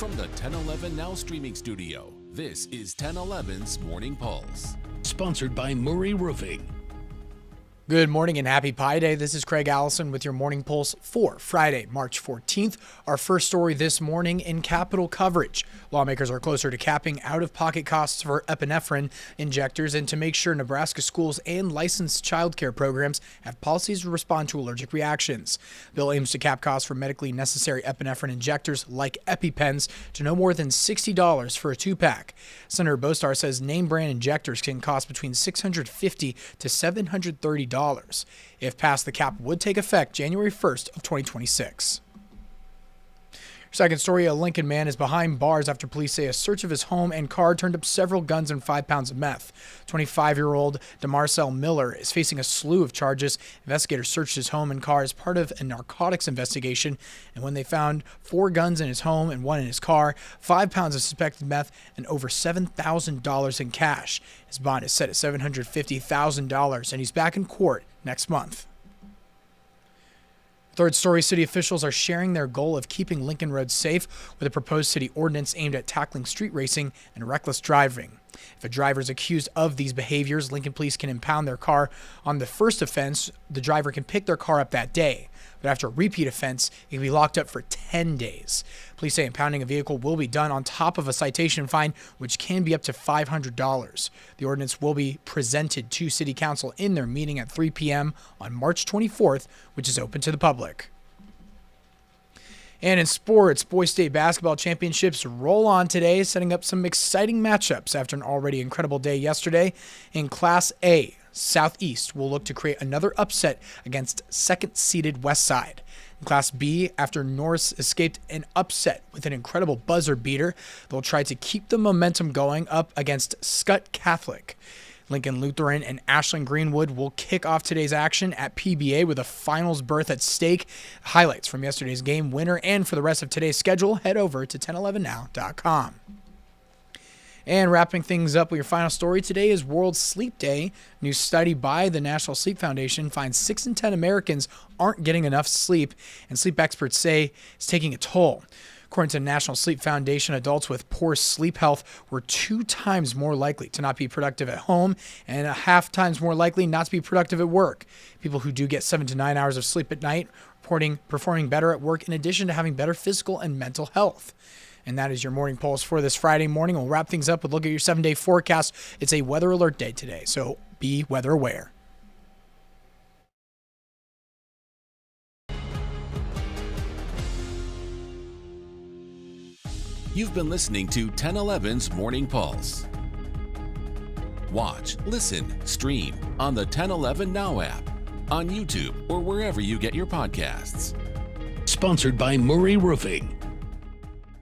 From the 1011 Now streaming studio, this is 1011's Morning Pulse. Sponsored by Murray Roofing. Good morning and happy Pi Day. This is Craig Allison with your Morning Pulse for Friday, March 14th. Our first story this morning in Capitol coverage. Lawmakers are closer to capping out-of-pocket costs for epinephrine injectors and to make sure Nebraska schools and licensed childcare programs have policies to respond to allergic reactions. Bill aims to cap costs for medically necessary epinephrine injectors like EpiPens to no more than $60 for a 2-pack. Senator Bostar says name-brand injectors can cost between $650 to $730. If passed, the cap would take effect January 1st of 2026. Second story, a Lincoln man is behind bars after police say a search of his home and car turned up several guns and 5 pounds of meth. 25-year-old DeMarcel Miller is facing a slew of charges. Investigators searched his home and car as part of a narcotics investigation, and when they found 4 guns in his home and 1 in his car, 5 pounds of suspected meth, and over $7,000 in cash. His bond is set at $750,000, and he's back in court next month. Third story, city officials are sharing their goal of keeping Lincoln roads safe with a proposed city ordinance aimed at tackling street racing and reckless driving. If a driver is accused of these behaviors, Lincoln police can impound their car. On the first offense, the driver can pick their car up that day. But after a repeat offense, it can be locked up for 10 days. Police say impounding a vehicle will be done on top of a citation fine, which can be up to $500. The ordinance will be presented to City Council in their meeting at 3 p.m. on March 24th, which is open to the public. And in sports, Boys State basketball championships roll on today, setting up some exciting matchups after an already incredible day yesterday. In Class A, Southeast will look to create another upset against second-seeded Westside. In Class B, after Norris escaped an upset with an incredible buzzer beater, they'll try to keep the momentum going up against Scott Catholic. Lincoln Lutheran and Ashland Greenwood will kick off today's action at PBA with a finals berth at stake. Highlights from yesterday's game winner and for the rest of today's schedule, head over to 1011now.com. And wrapping things up with your final story today is World Sleep Day. A new study by the National Sleep Foundation finds 6 in 10 Americans aren't getting enough sleep, and sleep experts say it's taking a toll. According to the National Sleep Foundation, adults with poor sleep health were 2 times more likely to not be productive at home and 1/2 times more likely not to be productive at work. People who do get 7 to 9 hours of sleep at night reporting performing better at work in addition to having better physical and mental health. And that is your Morning Pulse for this Friday morning. We'll wrap things up with a look at your 7-day forecast. It's a weather alert day today, so be weather aware. You've been listening to 1011's Morning Pulse. Watch, listen, stream on the 1011 Now app, on YouTube, or wherever you get your podcasts. Sponsored by Murray Roofing.